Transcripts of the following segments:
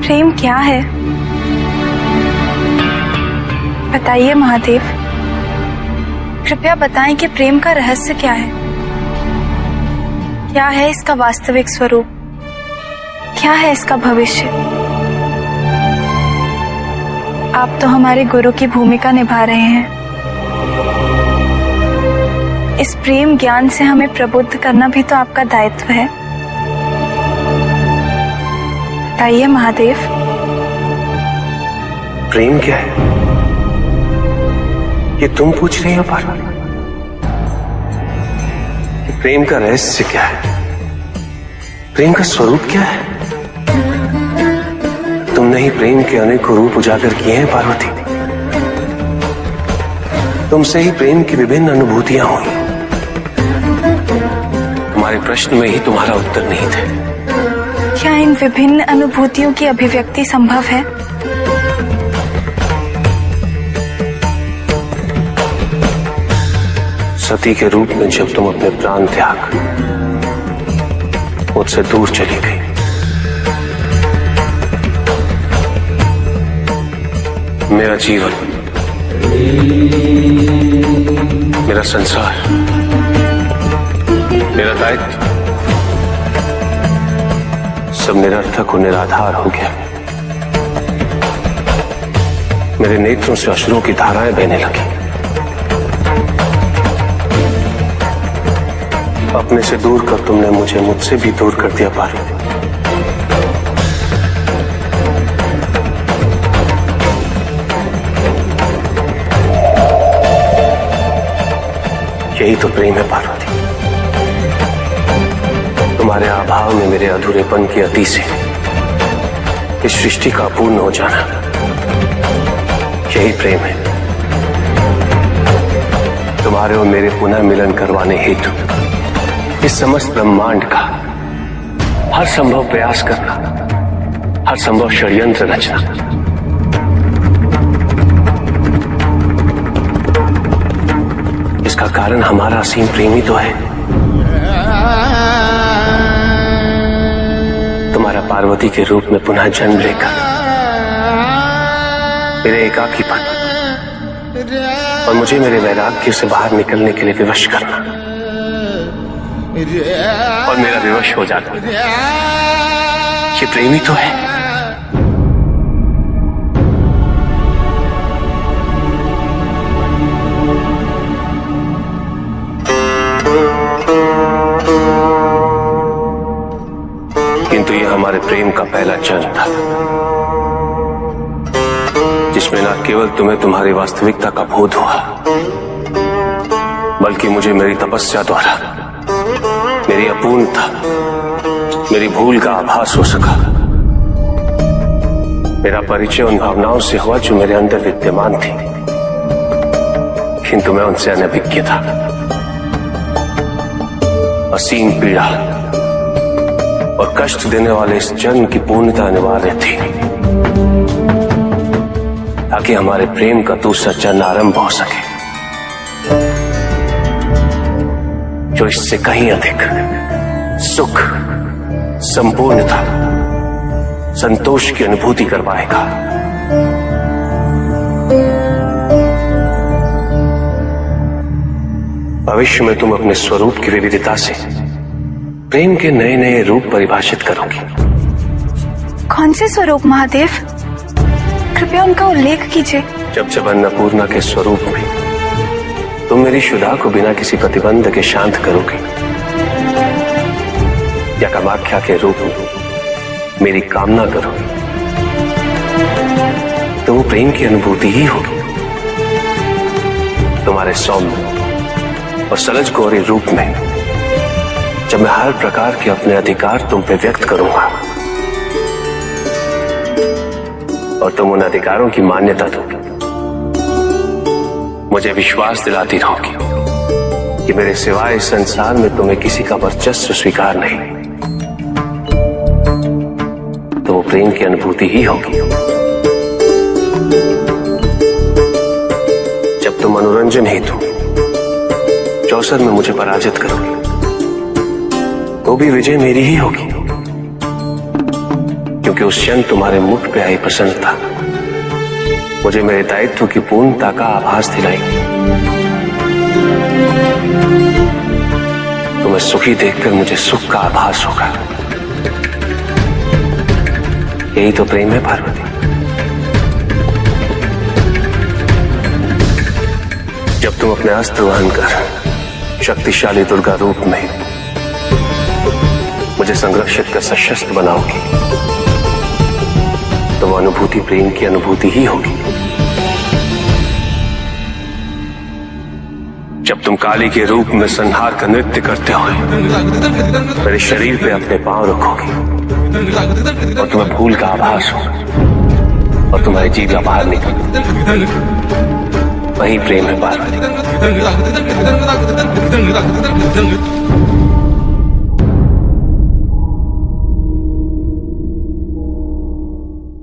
प्रेम क्या है? बताइए महादेव, कृपया बताएं कि प्रेम का रहस्य क्या है? क्या है इसका वास्तविक स्वरूप? क्या है इसका भविष्य? आप तो हमारे गुरु की भूमिका निभा रहे हैं। इस प्रेम ज्ञान से हमें प्रबुद्ध करना भी तो आपका दायित्व है। बताइए महादेव। प्रेम क्या है ये तुम पूछ रही हो पार्वती? प्रेम का रहस्य क्या है? प्रेम का स्वरूप क्या है? तुमने ही प्रेम के अनेकों रूप उजागर किए हैं पार्वती। तुमसे ही प्रेम की विभिन्न अनुभूतियां हुई। हमारे प्रश्न में ही तुम्हारा उत्तर नहीं थे। क्या इन विभिन्न अनुभूतियों की अभिव्यक्ति संभव है? सती के रूप में जब तुम अपने प्राण त्याग मुझसे दूर चली गई, मेरा जीवन, मेरा संसार, मेरा दायित्व सब निरर्थक और निराधार हो गया। मेरे नेत्रों से अश्रुओं की धाराएं बहने लगी। अपने से दूर कर तुमने मुझे मुझसे भी दूर कर दिया पार्वती। यही तो प्रेम है पार्वती। तुम्हारे अभाव में मेरे अधूरेपन की अति से इस सृष्टि का अपूर्ण हो जाना, यही प्रेम है। तुम्हारे और मेरे पुनः मिलन करवाने हेतु इस समस्त ब्रह्मांड का हर संभव प्रयास करना, हर संभव षड्यंत्र रचना। इसका कारण हमारा असीम प्रेम ही तो है। तुम्हारा पार्वती के रूप में पुनः जन्म लेकर मेरे एकाकीपन और मुझे मेरे वैराग्य से बाहर निकलने के लिए विवश करना और मेरा विवश हो जाना, ये प्रेम ही तो है। किंतु यह हमारे प्रेम का पहला जन्म था, जिसमें न केवल तुम्हें तुम्हारी वास्तविकता का बोध हुआ, बल्कि मुझे मेरी तपस्या द्वारा मेरी अपूर्णता, मेरी भूल का आभास हो सका। मेरा परिचय उन भावनाओं से हुआ जो मेरे अंदर विद्यमान थी, किंतु मैं उनसे अनभिज्ञ था। असीम पीड़ा और कष्ट देने वाले इस जन्म की पूर्णता अनिवार्य थी, ताकि हमारे प्रेम का दूसरा जन्म आरंभ हो सके, जो इससे कहीं अधिक सुख, संपूर्णता, संतोष की अनुभूति करवाएगा। भविष्य में तुम अपने स्वरूप की विविधता से प्रेम के नए नए रूप परिभाषित करोगे। कौन से स्वरूप महादेव? कृपया उनका उल्लेख कीजिए। जब जब अन्नपूर्णा के स्वरूप में तुम मेरी शुदा को बिना किसी प्रतिबंध के शांत करोगे, या कामाख्या के रूप में मेरी कामना करोगे, तो वो प्रेम की अनुभूति ही होगी। तुम्हारे सौम्य और सलज गौरी रूप में जब मैं हर प्रकार के अपने अधिकार तुम पे व्यक्त करूंगा और तुम उन अधिकारों की मान्यता दोगे, मुझे विश्वास दिलाती रहोगी कि मेरे सिवाय इस संसार में तुम्हें किसी का वर्चस्व स्वीकार नहीं, तो वो प्रेम की अनुभूति ही होगी। जब तुम मनोरंजन हेतु चौसर में मुझे पराजित करोगे, तो भी विजय मेरी ही होगी, क्योंकि उस क्षण तुम्हारे मुख पे आई प्रसन्नता मुझे मेरे दायित्व की पूर्णता का आभास दिलाएगी। तुम्हें सुखी देखकर मुझे सुख का आभास होगा। यही तो प्रेम है पार्वती। जब तुम अपने अस्त्र वहन कर शक्तिशाली दुर्गा रूप में मुझे संरक्षित कर सशस्त्र बनाओगी तो वो अनुभूति प्रेम की अनुभूति ही होगी। जब तुम काली के रूप में संहार का नृत्य करते हुए मेरे शरीर पे अपने पांव रखोगे और तुम्हें भूल का आभास होगा और तुम्हारी जीभ बाहर निकल, वही प्रेम है पार्वती।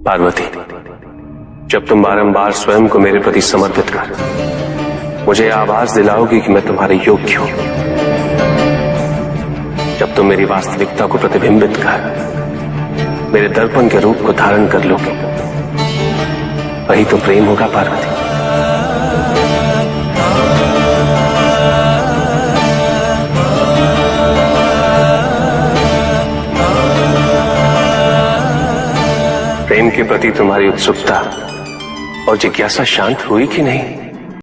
पार्वती, जब तुम बारंबार स्वयं को मेरे प्रति समर्पित कर मुझे आवाज दिलाओगी कि मैं तुम्हारे योग्य हूं, जब तुम मेरी वास्तविकता को प्रतिबिंबित कर मेरे दर्पण के रूप को धारण कर लोगे, वही तो प्रेम होगा पार्वती। प्रेम के प्रति तुम्हारी उत्सुकता और जिज्ञासा शांत हुई कि नहीं?